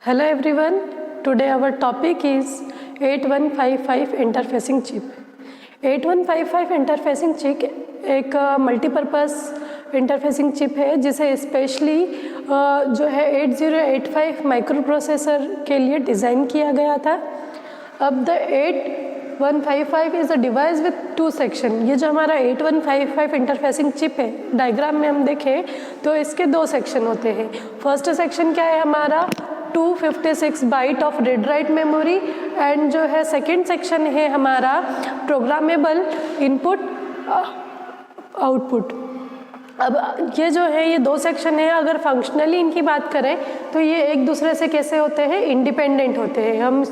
Hello everyone, today our topic is 8155 interfacing chip. 8155 interfacing chip एक multipurpose interfacing chip है जिसे specially जो है 8085 माइक्रो प्रोसेसर के लिए डिज़ाइन किया गया था. अब the 8155 is a device with to section. ये जो हमारा 8155 इंटरफेसिंग चिप है, डायग्राम में हम देखें तो इसके दो सेक्शन होते हैं. फर्स्ट सेक्शन क्या है हमारा 256 byte of read write memory and जो है सेकेंड सेक्शन है हमारा प्रोग्रामेबल इनपुट आउटपुट. अब ये जो है ये दो सेक्शन है, अगर फंक्शनली इनकी बात करें तो ये एक दूसरे से कैसे होते हैं, इंडिपेंडेंट होते हैं. हम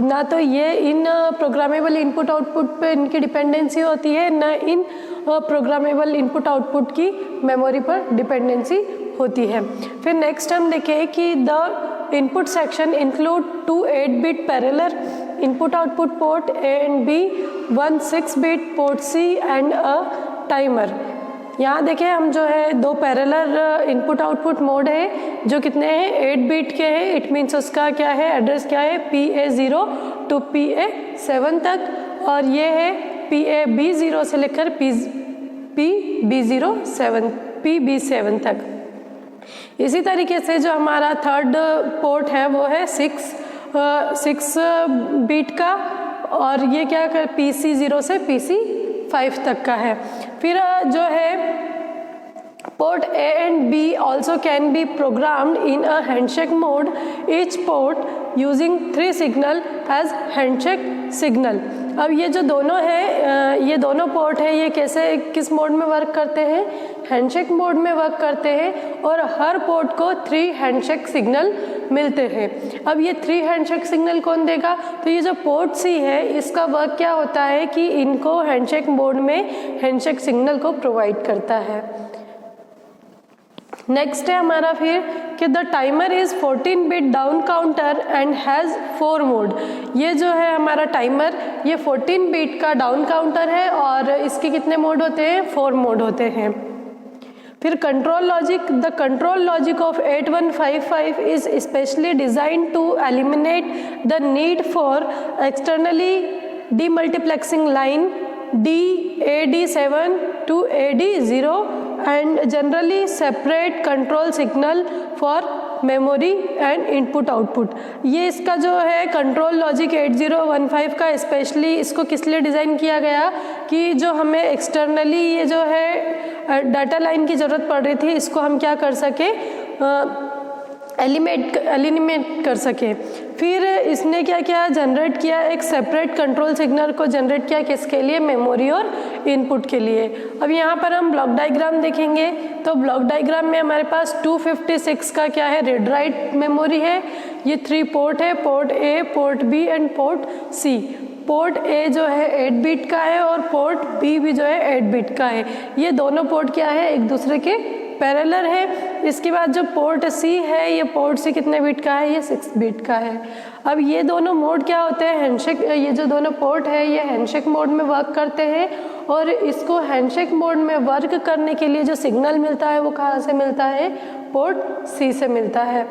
ना तो ये इन प्रोग्रामेबल इनपुट आउटपुट पे इनकी डिपेंडेंसी होती है, ना इन प्रोग्रामेबल इनपुट आउटपुट की मेमोरी पर डिपेंडेंसी होती है. फिर नेक्स्ट हम देखें कि the input section include 2 8-bit parallel input output port A and B, 1 6-bit port C and a timer. यहाँ देखें हम जो है दो पैरेलल इनपुट आउटपुट मोड है जो कितने हैं 8-bit के हैं. इट मीन्स उसका क्या है एड्रेस क्या है PA0 to PA7 तक, और ये है PAB0 से लेकर PB7 तक. इसी तरीके से जो हमारा थर्ड पोर्ट है वो है 6 बीट का, और ये क्या कर PC0 से PC5 तक का है. फिर जो है port A and B also can be programmed in a handshake mode. Each port using 3 signal as handshake signal. अब ये जो दोनों है ये दोनों पोर्ट है ये कैसे किस मोड में वर्क करते हैं, हैंडशेक मोड में वर्क करते हैं, और हर पोर्ट को 3 हैंडशेक सिग्नल मिलते हैं. अब ये 3 हैंडशेक सिग्नल कौन देगा, तो ये जो पोर्ट C है इसका वर्क क्या होता है कि इनको हैंडशेक मोड में हैंडशेक सिग्नल को प्रोवाइड करता है. नेक्स्ट है हमारा फिर कि the timer is 14-bit down counter and has 4 mode. ये जो है हमारा टाइमर ये 14-bit का डाउन काउंटर है और इसके कितने मोड होते हैं, 4 मोड होते हैं. फिर control logic, the control logic of 8155 is specially design to eliminate the need for externally demultiplexing line AD7 to AD0 and generally separate control signal for memory and input output. ये इसका जो है control logic 8015 का specially इसको किस लिए design किया गया कि जो हमें एक्सटर्नली ये जो है डाटा लाइन की ज़रूरत पड़ रही थी इसको हम क्या कर सके एलिमिनेट कर सके. फिर इसने क्या किया, जनरेट किया एक सेपरेट कंट्रोल सिग्नल को जनरेट किया किसके लिए, मेमोरी और इनपुट के लिए. अब यहाँ पर हम ब्लॉक डायग्राम देखेंगे तो ब्लॉक डायग्राम में हमारे पास 256 का क्या है रीड राइट मेमोरी है. ये 3 पोर्ट है, port A, port B and port C. Port A जो है 8-bit का है और पोर्ट B भी जो है 8-bit का है. ये दोनों पोर्ट क्या है एक दूसरे के पैरेलल है. इसके बाद जो पोर्ट C है ये पोर्ट C कितने बिट का है, ये 6-bit का है. अब ये दोनों मोड क्या होते हैं, हैंडशेक, ये जो दोनों पोर्ट है ये हैंडशेक मोड में वर्क करते हैं, और इसको हैंडशेक मोड में वर्क करने के लिए जो सिग्नल मिलता है वो कहाँ से मिलता है, पोर्ट C से मिलता है.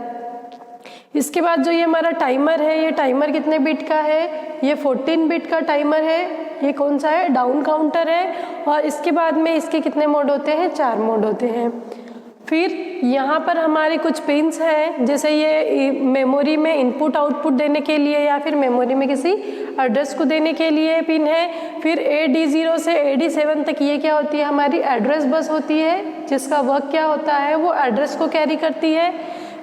इसके बाद जो ये हमारा टाइमर है ये टाइमर कितने बिट का है, ये 14-bit का टाइमर है. ये कौन सा है, डाउन काउंटर है, और इसके बाद में इसके कितने मोड होते हैं, 4 मोड होते हैं. फिर यहाँ पर हमारे कुछ पिन्स हैं, जैसे ये मेमोरी में इनपुट आउटपुट देने के लिए या फिर मेमोरी में किसी एड्रेस को देने के लिए पिन है. फिर AD0 से AD7 तक ये क्या होती है, हमारी एड्रेस बस होती है जिसका वर्क क्या होता है वो एड्रेस को कैरी करती है.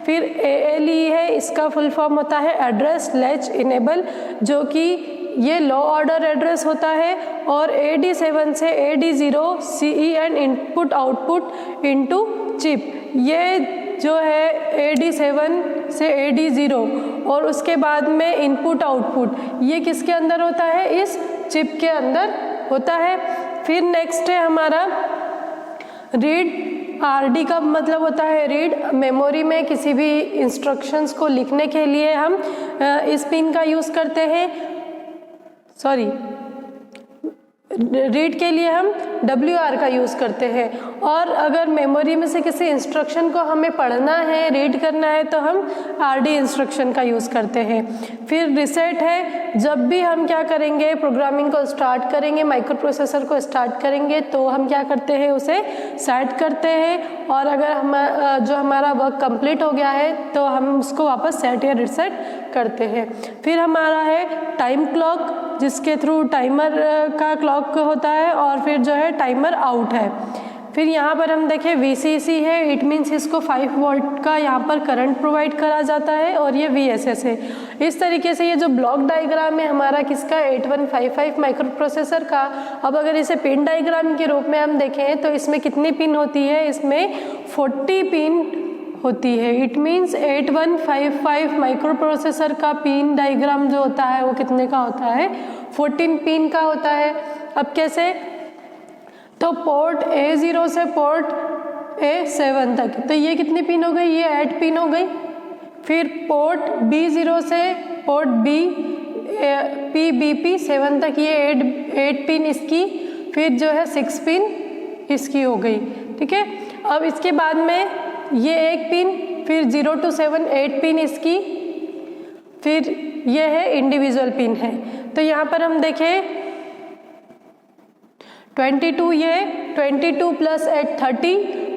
फिर ALE है, इसका फुल फॉर्म होता है एड्रेस लैच इनेबल, जो कि ये लो ऑर्डर एड्रेस होता है. और AD7 से AD0 CE and input output into chip. ये जो है AD7 से AD0 और उसके बाद में इनपुट आउटपुट ये किसके अंदर होता है, इस चिप के अंदर होता है. फिर नेक्स्ट है हमारा रीड. RD का मतलब होता है रीड. मेमोरी में किसी भी इंस्ट्रक्शंस को लिखने के लिए हम इस पिन का यूज़ करते हैं. रीड के लिए हम WR का यूज़ करते हैं, और अगर मेमोरी में से किसी इंस्ट्रक्शन को हमें पढ़ना है, रीड करना है, तो हम RD इंस्ट्रक्शन का यूज़ करते हैं। फिर रिसेट है, जब भी हम क्या करेंगे, प्रोग्रामिंग को स्टार्ट करेंगे, माइक्रो प्रोसेसर को स्टार्ट करेंगे, तो हम क्या करते हैं, उसे सेट करते हैं, और अगर जो हमारा वर्क कंप्लीट हो गया है तो हम उसको वापस सेट या रिसेट करते हैं। फिर हमारा है टाइम क्लॉक, जिसके थ्रू टाइमर का क्लॉक होता है, और फिर जो है टाइमर आउट है। फिर यहाँ पर हम देखें VCC है, इट मीन्स इसको 5 वोल्ट का यहाँ पर करंट प्रोवाइड करा जाता है, और ये VSS है। इस तरीके से ये जो ब्लॉक डायग्राम है हमारा किसका, 8155 माइक्रो प्रोसेसर का। अब अगर इसे पिन डायग्राम के रूप में हम देखें तो इसमें कितनी पिन होती है, इसमें 40 पिन होती है। इट मीन्स 8155 माइक्रो प्रोसेसर का पिन डायग्राम जो होता है वो कितने का होता है, 14 पिन का होता है। अब कैसे, तो पोर्ट A0 से पोर्ट A7 तक, तो ये कितनी पिन हो गई, ये 8 पिन हो गई। फिर पोर्ट B0 से पोर्ट PBP7 तक, ये 8 पिन इसकी, फिर जो है 6 पिन इसकी हो गई, ठीक है। अब इसके बाद में ये 1 पिन, फिर 0 to 7 8 पिन इसकी, फिर ये है इंडिविजुअल पिन है। तो यहाँ पर हम देखें 22, ये 22 + 8 30,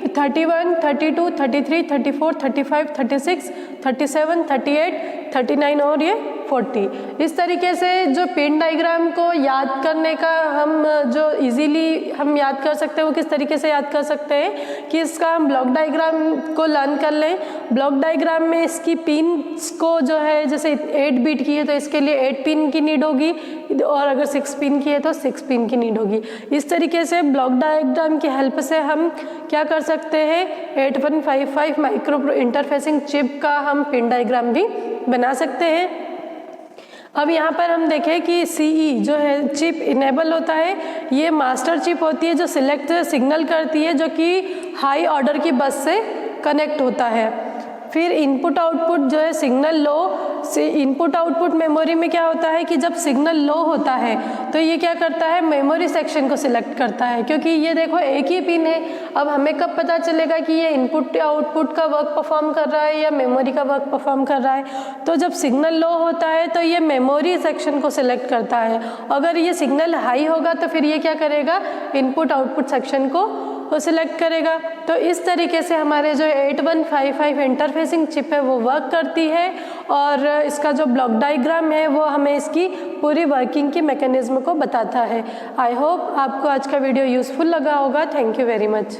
31, 32, 33, 34, 35, 36, 37, 38, 39 और ये 40। इस तरीके से जो पिन डायग्राम को याद करने का हम जो इजीली हम याद कर सकते हैं, वो किस तरीके से याद कर सकते हैं कि इसका हम ब्लॉक डायग्राम को लर्न कर लें। ब्लॉक डायग्राम में इसकी पिन्स को जो है, जैसे 8 बिट की है तो इसके लिए 8 पिन की नीड होगी, और अगर 6 पिन की है तो 6 पिन की नीड होगी। इस तरीके से ब्लॉक डायग्राम की हेल्प से हम क्या कर सकते हैं, 8155 माइक्रो इंटरफेसिंग चिप का हम पिन डायग्राम भी बना सकते हैं। अब यहाँ पर हम देखें कि CE जो है चिप इनेबल होता है, ये मास्टर चिप होती है जो सिलेक्ट सिग्नल करती है, जो कि हाई ऑर्डर की बस से कनेक्ट होता है। फिर इनपुट आउटपुट जो है सिग्नल लो से, इनपुट आउटपुट मेमोरी में क्या होता है कि जब सिग्नल लो होता है तो ये क्या करता है, मेमोरी सेक्शन को सिलेक्ट करता है, क्योंकि ये देखो एक ही पिन है। अब हमें कब पता चलेगा कि ये इनपुट आउटपुट का वर्क परफॉर्म कर रहा है या मेमोरी का वर्क परफॉर्म कर रहा है, तो जब सिग्नल लो होता है तो ये मेमोरी सेक्शन को सिलेक्ट करता है। अगर ये सिग्नल हाई होगा तो फिर ये क्या करेगा, इनपुट आउटपुट सेक्शन को सिलेक्ट करेगा। तो इस तरीके से हमारे जो 8155 इंटरफेसिंग चिप है वो वर्क करती है, और इसका जो ब्लॉक डायग्राम है वो हमें इसकी पूरी वर्किंग की मैकेनिज्म को बताता है। आई होप आपको आज का वीडियो यूज़फुल लगा होगा। Thank you very much.